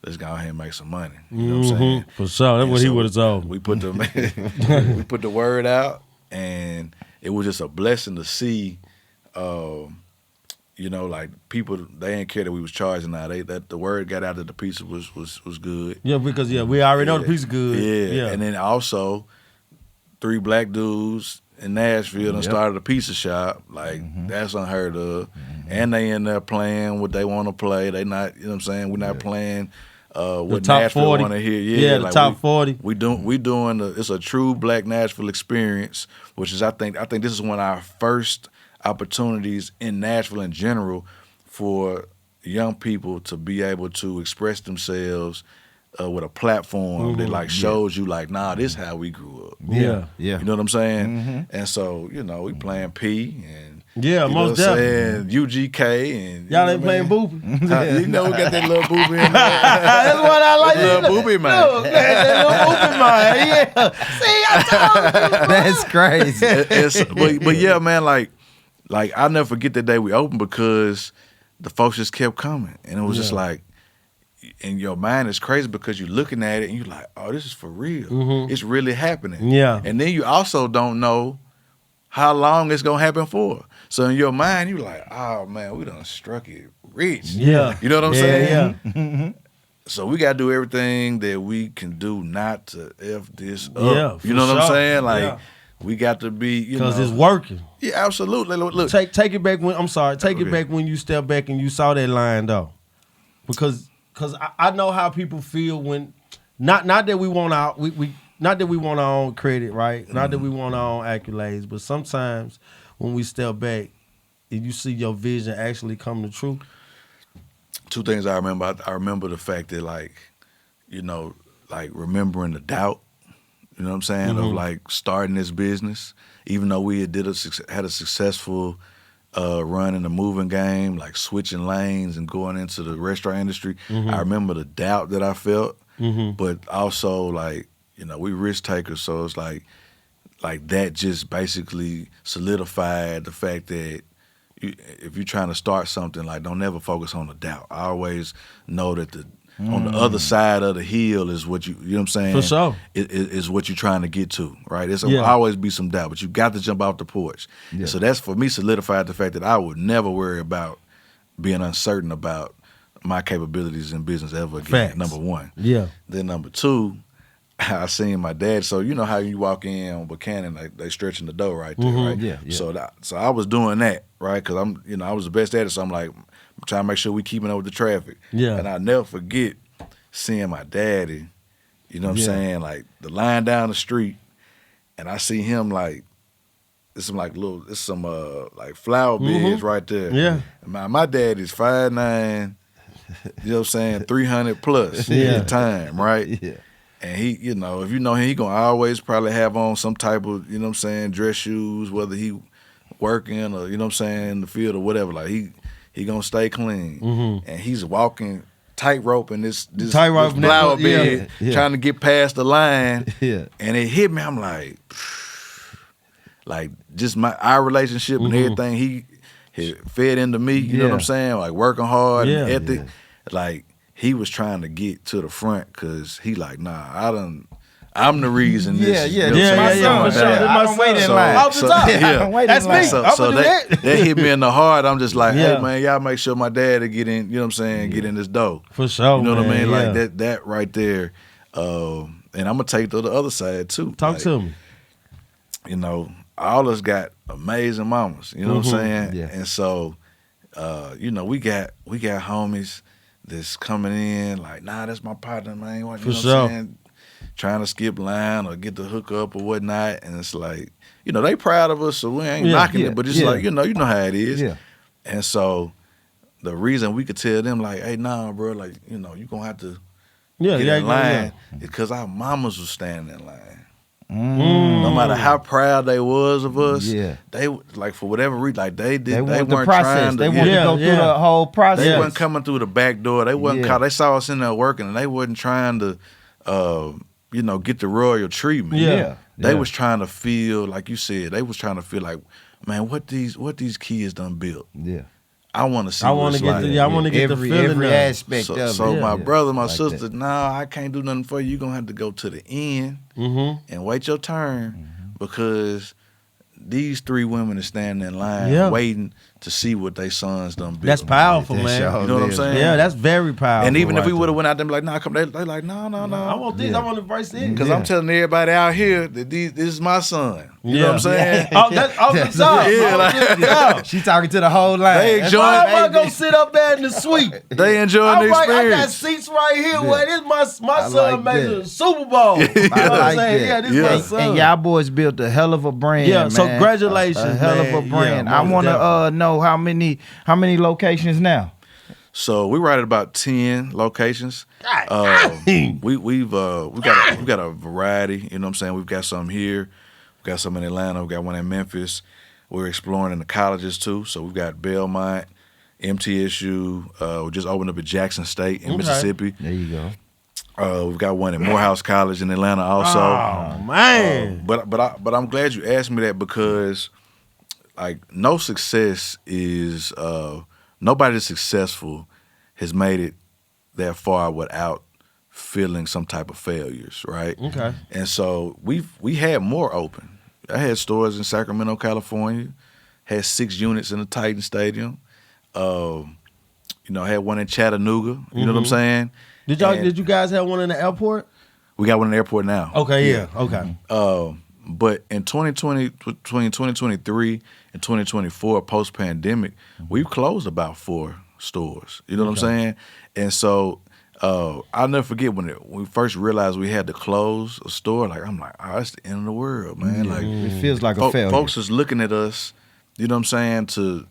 Let's go ahead and make some money. You know what I'm saying? For sure. That's what he would have told me. We put the word out, and it was just a blessing to see, you know, like people, they didn't care that we was charging now. That the word got out that the pizza was good. Yeah, because we already know the pizza good. Yeah. And then also 3 black dudes in Nashville and started a pizza shop. Like, that's unheard of. And they in there playing what they want to play. They not, you know what I'm saying? We're not playing what Nashville want to hear. Yeah, the like top 40. We doing it's a true black Nashville experience, which is I think this is one of our first opportunities in Nashville in general for young people to be able to express themselves with a platform that like shows you like, nah, this is how we grew up. Yeah. You know what I'm saying? And so, you know, we playing P and most definitely. UGK and y'all ain't playing boopy. you know we got that little boopy in there. That's what I like. Little boopy man. Look, that little boopy man. Yeah. See, I told you. That's crazy. But yeah, man, like I'll never forget that day we opened, because the folks just kept coming, and it was just like, in your mind it's crazy because you're looking at it and you're like, oh, this is for real. It's really happening. Yeah. And then you also don't know how long it's gonna happen for. So in your mind, you're like, oh man, we done struck it rich. Yeah. You know what I'm saying? Yeah. So we gotta do everything that we can do not to F this up. Yeah, you know what I'm saying? Like, yeah. we got to be, you know. Because it's working. Yeah, absolutely. Look. Take it back take it back when you step back and you saw that line though. Because I know how people feel when not that we want our not that we want our own credit, right? Not that we want our own accolades, but sometimes when we step back and you see your vision actually come to true. 2 things I remember. I remember the fact that, like, you know, like remembering the doubt, you know what I'm saying, of like starting this business, even though we had a successful run in the moving game, like switching lanes and going into the restaurant industry. I remember the doubt that I felt, but also, like, you know, we risk takers, so it's like that just basically solidified the fact that if you're trying to start something, like, don't never focus on the doubt. I always know that on the other side of the hill is what you know what I'm saying? For sure. Is what you're trying to get to, right? There'll always be some doubt, but you got to jump off the porch. Yeah. So that's, for me, solidified the fact that I would never worry about being uncertain about my capabilities in business ever again. Facts. Number 1. Yeah. Then number 2, I seen my dad. So you know how you walk in on Buchanan, they stretching the dough right there, right? Yeah. So I was doing that, right? Because I was the best at it. So I'm like, I'm trying to make sure we keeping up with the traffic. Yeah. And I'll never forget seeing my daddy, you know what I'm saying, like the line down the street, and I see him like, there's some like flower beds right there. Yeah. And my dad is 5'9", you know what I'm saying, 300 plus at the time, right? Yeah. And he, you know, if you know him, he gonna always probably have on some type of, you know what I'm saying, dress shoes, whether he working or, you know what I'm saying, in the field or whatever. Like, he gonna stay clean. And he's walking tightrope in this flower bed, trying to get past the line. And it hit me. I'm like just our relationship and everything he fed into me, you know what I'm saying? Like, working hard and ethic. Like, he was trying to get to the front because he like, nah, I'm the reason this. Yeah, for sure. I don't wait in line. Off the top. That's me. So they hit me in the heart. I'm just like, Yeah. hey man, y'all make sure my dad to get in. You know what I'm saying? Get in this dough. For sure. You know what I mean? Yeah. Like that right there. And I'm gonna take to the other side too. Talk to me. You know, all us got amazing mamas. You know what I'm saying? Yeah. And so, you know, we got homies that's coming in like, nah, that's my partner, man. You know what I'm saying? Trying to skip line or get the hook up or whatnot, and it's like, you know, they proud of us, so we ain't knocking it, but it's like, you know how it is. Yeah. And so the reason we could tell them like, hey, nah, bro, like, you know, you gonna have to get in line is because our mamas was standing in line. No matter how proud they was of us, they like for whatever reason, like they weren't the process. trying to. They wanted to go through the whole process. They wasn't coming through the back door. They wasn't caught. They saw us in there working, and they wasn't trying to, you know, get the royal treatment. They was trying to feel like you said. They was trying to feel like, man, what these kids done built. Yeah. I want to see. I want to get I want to get the feeling every aspect of it. So my brother, my like sister, nah, I can't do nothing for you. You're gonna have to go to the end and wait your turn because these 3 women are standing in line waiting to see what their sons done built. That's powerful, man. You know what I'm saying? Yeah, that's very powerful. And even if we would have went out there and be like, nah, come, they like, no. I want these. I want to embrace it. Because I'm telling everybody out here that this is my son. You know what I'm saying? That's all. She talking to the whole line. They enjoy. Why am I gonna sit up there in the suite? They enjoying the experience. I got seats right here. Where this my son makes a Super Bowl. You know what I'm saying? Yeah, this is my son. And y'all boys built a hell of a brand. Yeah, man. so congratulations, a hell of a brand. Yeah, I want to know how many locations now. So we right at about 10 locations. We've got a variety. You know what I'm saying? We've got some here. We've got some in Atlanta. We've got one in Memphis. We're exploring in the colleges too. So we've got Belmont, MTSU. We just opened up at Jackson State in Mississippi. There you go. We've got one at Morehouse College in Atlanta also. Oh man! But I'm glad you asked me that because like no success is nobody that's successful has made it that far without feeling some type of failures, right? Okay. And so we had more open. I had stores in Sacramento, California, had 6 units in the Titan Stadium. You know, I had one in Chattanooga. You know what I'm saying? Did you guys have one in the airport? We got one in the airport now. Okay, yeah. Okay. But in 2020, between 2023 and 2024, post-pandemic, we've closed about 4 stores. You know what I'm saying? And so I'll never forget when we first realized we had to close a store. Like I'm like, oh, it's the end of the world, man. Like it feels like a failure. Folks is looking at us. You know what I'm saying?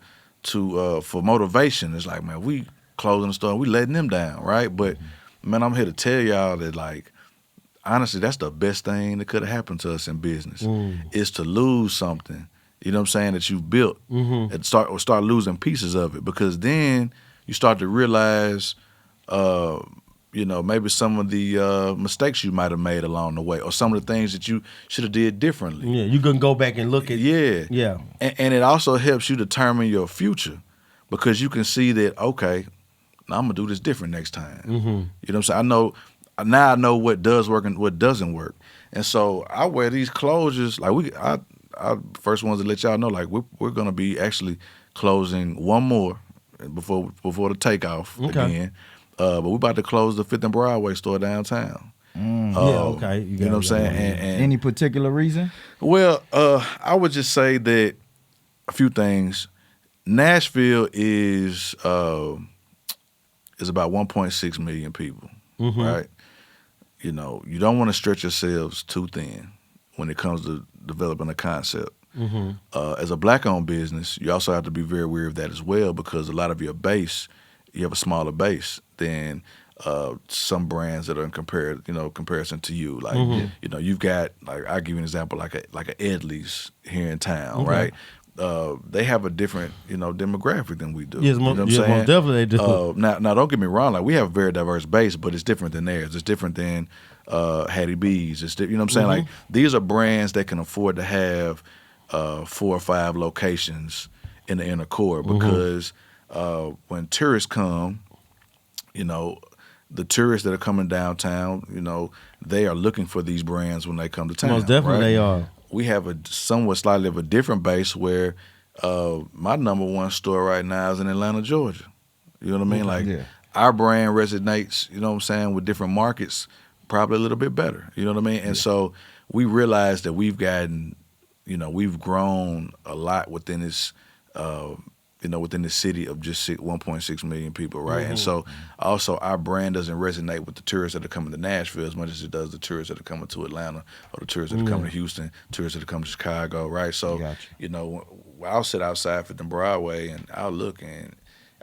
To for motivation. It's like, man, we closing the store, we letting them down, right? But man, I'm here to tell y'all that like. Honestly, that's the best thing that could have happened to us in business is to lose something, you know what I'm saying, that you've built and start losing pieces of it because then you start to realize, you know, maybe some of the mistakes you might have made along the way or some of the things that you should have did differently. Yeah, you can go back and look at Yeah. And it also helps you determine your future because you can see that, okay, now I'm going to do this different next time. You know what I'm saying? Now I know what does work and what doesn't work, and so I wear these closures. Like I first ones to let y'all know, like we're gonna be actually closing one more before the takeoff again. But we're about to close the 5th and Broadway store downtown. Okay. You know what I'm saying? And any particular reason? Well, I would just say that a few things. Nashville is about 1.6 million people, right? You know, you don't want to stretch yourselves too thin when it comes to developing a concept. As a black-owned business, you also have to be very aware of that as well because a lot of your base, you have a smaller base than some brands that are in comparison to you. Like, you know, you've got, like, I'll give you an example, like a Edley's here in town, right? They have a different, demographic than we do. Yes, you know what I'm most saying? definitely they do. Now, don't get me wrong. Like, we have a very diverse base, but it's different than theirs. It's different than Hattie B's. It's you know what I'm saying? Like, these are brands that can afford to have 4 or 5 locations in the inner core because when tourists come, the tourists that are coming downtown, they are looking for these brands when they come to town. Most definitely, right? they are. We have a somewhat slightly of a different base where my number one store right now is in Atlanta, Georgia. You know what I mean? Like our brand resonates, with different markets probably a little bit better. You know what I mean? And so we realized that we've gotten, we've grown a lot within this within the city of just 1.6 million people, right? Mm-hmm. And so also our brand doesn't resonate with the tourists that are coming to Nashville as much as it does the tourists that are coming to Atlanta or the tourists that are coming to Houston, tourists that are coming to Chicago, right? So, I'll sit outside Fifth and Broadway and I'll look and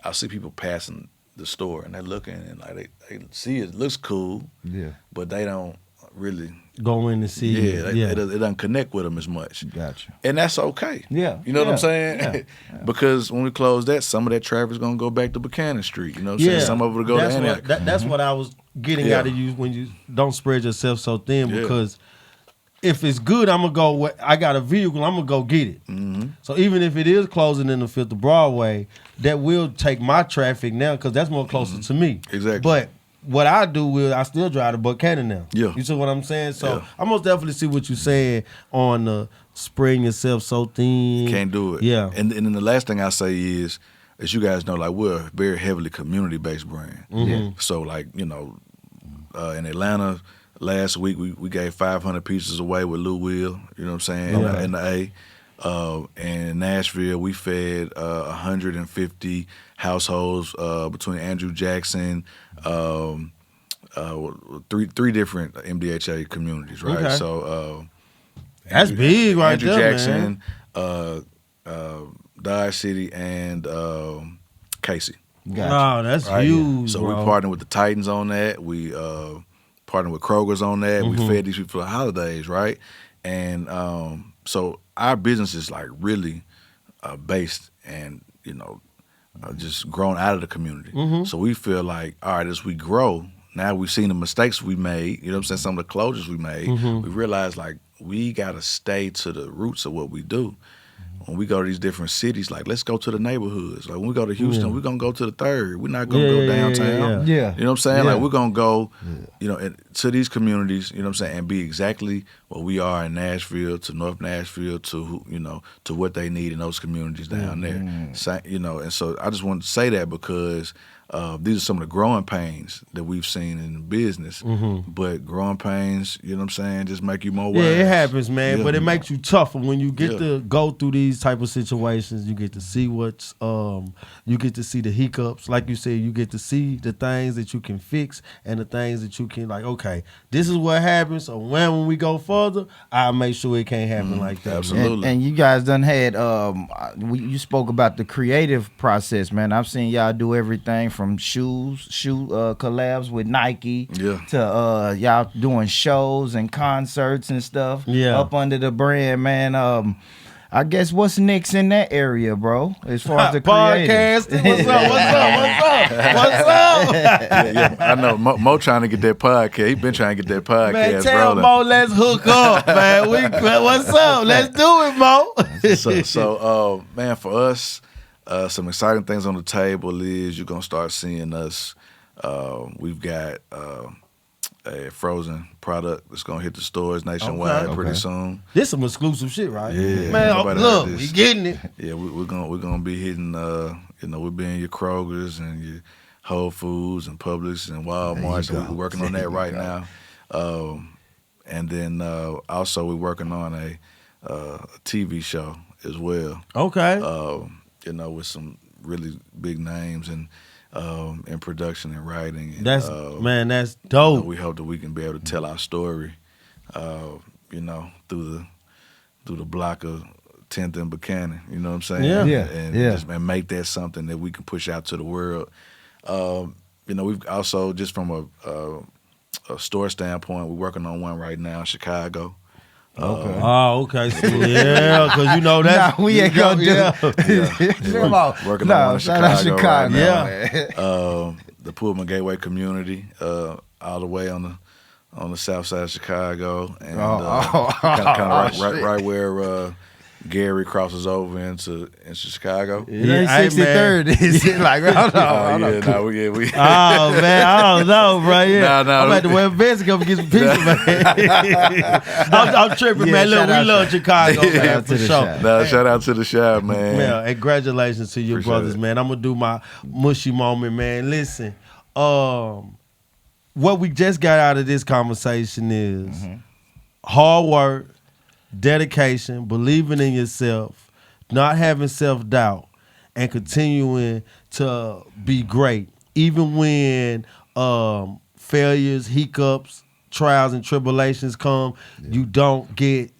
I'll see people passing the store and they're looking and like they see it looks cool, but they don't really go in to see it doesn't connect with them as much. Gotcha. And that's okay. Yeah. You know what I'm saying? Yeah. Because when we close that, some of that traffic's going to go back to Buchanan Street. You know what I'm saying? Some of it will go to Antioch. That's what I was getting out of you when you don't spread yourself so thin, because if it's good, I'm going to go, I got a vehicle, I'm going to go get it. Mm-hmm. So even if it is closing in the Fifth of Broadway, that will take my traffic now because that's more closer to me. Exactly. But what I do is I still drive to Buchanan now. Yeah. You see what I'm saying? So I most definitely see what you're saying on spreading yourself so thin. Can't do it. Yeah. And then the last thing I say is, as you guys know, like we're a very heavily community-based brand. Mm-hmm. So like, in Atlanta last week, we gave 500 pieces away with Lou Will, you know what I'm saying, in the A. And in Nashville, we fed 150 households between Andrew Jackson, three different MDHA communities, right? Okay. So that's big, right Andrew there, Jackson, Dodge City, and Casey. Gotcha. Oh, that's huge. So bro. we partnered with the Titans on that. We partnered with Kroger's on that. Mm-hmm. We fed these people for the holidays, right? And so our business is like really based and just grown out of the community. Mm-hmm. So we feel like, all right, as we grow, now we've seen the mistakes we made, you know what I'm saying, some of the closures we made. Mm-hmm. We realized like we got to stay to the roots of what we do. When we go to these different cities, like let's go to the neighborhoods. Like when we go to Houston, we're gonna go to the Third. We're not gonna go downtown. Yeah. You know what I'm saying? Like we're gonna go, to these communities. You know what I'm saying, and be exactly what we are in Nashville, to North Nashville, to to what they need in those communities down there. So, and so I just wanted to say that because these are some of the growing pains that we've seen in the business. Mm-hmm. But growing pains, you know what I'm saying, just make you more wise. Yeah, it happens, man. Yeah. But it makes you tougher when you get to go through these type of situations. You get to see you get to see the hiccups. Like you said, you get to see the things that you can fix and the things that you can, like, okay, this is what happens. So when we go further, I'll make sure it can't happen like that. Absolutely. And you guys done had, you spoke about the creative process, man. I've seen y'all do everything from shoe collabs with Nike to y'all doing shows and concerts and stuff up under the brand, man. I guess what's next in that area, bro? As far as the podcasting, what's up? I know Mo trying to get that podcast. He been trying to get that podcast. Man, tell Mo, let's hook up, man. What's up? Let's do it, Mo. So, man, for us, some exciting things on the table is you're gonna start seeing us. We've got a frozen product that's gonna hit the stores nationwide pretty soon. This some exclusive shit, right? Yeah, man. Look, we getting it. Yeah, we're gonna be hitting. We'll be in your Kroger's and your Whole Foods and Publix and Walmart. So we're working on that right now. And then also we're working on a TV show as well. Okay. With some really big names and in production and writing. And, that's dope. We hope that we can be able to tell our story, through the block of 10th and Buchanan. You know what I'm saying? And make that something that we can push out to the world. We've also, just from a store standpoint, we're working on one right now in Chicago. Okay. Okay. So, because that's we ain't gonna do. Working on one in Chicago. Chicago. The Pullman Gateway community, all the way on the south side of Chicago, and kind of right where Gary crosses over into Chicago. It ain't 63rd, is it? Like, I don't know. We. Oh man, I don't know, bro. Yeah, Nah, I'm about to wear vest to come get some pizza, man. I'm tripping, man. Look, we love Chicago, man, for sure. Shout out to the shop, man. Yeah, and congratulations to your brothers, man. I'm gonna do my mushy moment, man. Listen, what we just got out of this conversation is hard work, dedication, believing in yourself, not having self-doubt, and continuing to be great. Even when failures, hiccups, trials, and tribulations come, you don't get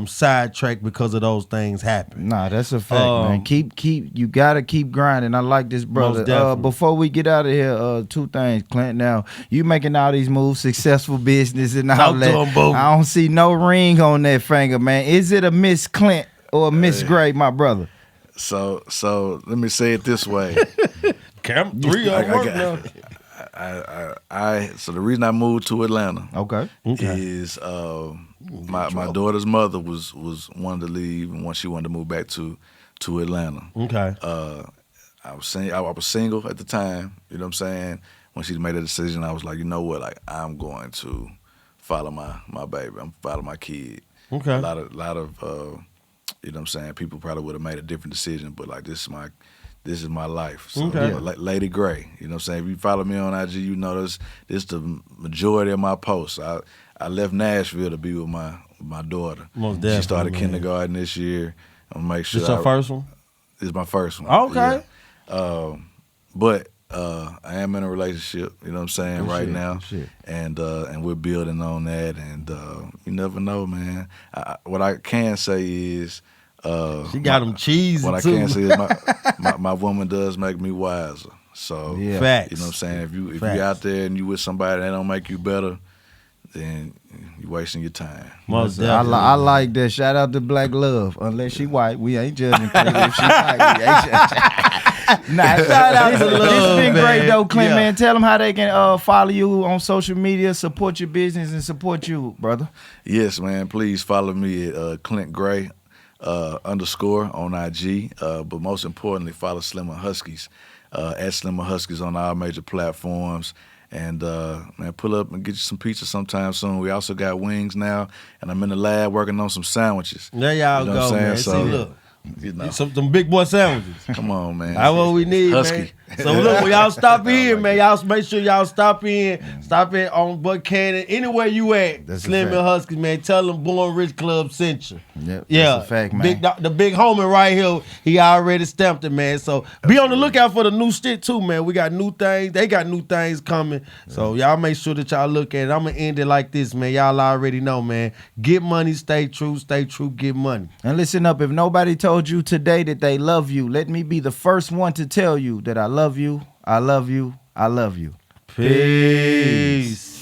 sidetracked because of those things happen. Nah, that's a fact, man. You gotta keep grinding. I like this, brother. Before we get out of here, two things, Clint. Now, you making all these moves, successful business and all that. I don't see no ring on that finger, man. Is it a Miss Clint or a Miss Gray, my brother? So let me say it this way. Camp 3 on work now. So the reason I moved to Atlanta, is my daughter's mother was wanted to leave and she wanted to move back to Atlanta. Okay. I was single at the time. You know what I'm saying? When she made a decision, I was like, you know what? Like, I'm going to follow my baby. I'm follow my kid. Okay. A lot of you know what I'm saying? People probably would have made a different decision, but like this is my life. So, like Lady Gray, you know what I'm saying? If you follow me on IG, you know this the majority of my posts. I left Nashville to be with my daughter. Most definitely. She started kindergarten this year. I'm gonna make sure. This your first one? This is my first one. Okay. Yeah. But I am in a relationship, you know what I'm saying, right now. And we're building on that, and you never know, man. What I can say is she got them cheese. What I can say is my woman does make me wiser. So Facts. You know what I'm saying? If you out there and you with somebody that don't make you better, then you're wasting your time. Most definitely. I like that. Shout out to Black Love. Unless she white, we ain't judging. If she white, we ain't judging. Shout out to Love. This has been great though, Clint, man. Tell them how they can follow you on social media, support your business, and support you, brother. Yes, man. Please follow me at Clint Gray _ on IG. But most importantly, follow SLIM HUSKY'S at SLIM HUSKY'S on all major platforms. And man, pull up and get you some pizza sometime soon. We also got wings now, and I'm in the lab working on some sandwiches. There y'all go, man. So, see, look. You know. Some big boy sandwiches. Come on, man. That's what we need, Husky. Man. So look, when y'all stop in, man, y'all make sure y'all stop in on Buchanan, anywhere you at. That's Slim and Husky, man. Tell them Born Rich Club sent you. Yep, that's a fact, man. The big homie right here, he already stamped it, man. So be on the lookout for the new shit too, man. We got new things. They got new things coming. So y'all make sure that y'all look at it. I'm gonna end it like this, man. Y'all already know, man. Get money, stay true, get money. And listen up, if nobody told you today that they love you, let me be the first one to tell you that I love you, I love you, I love you. Peace.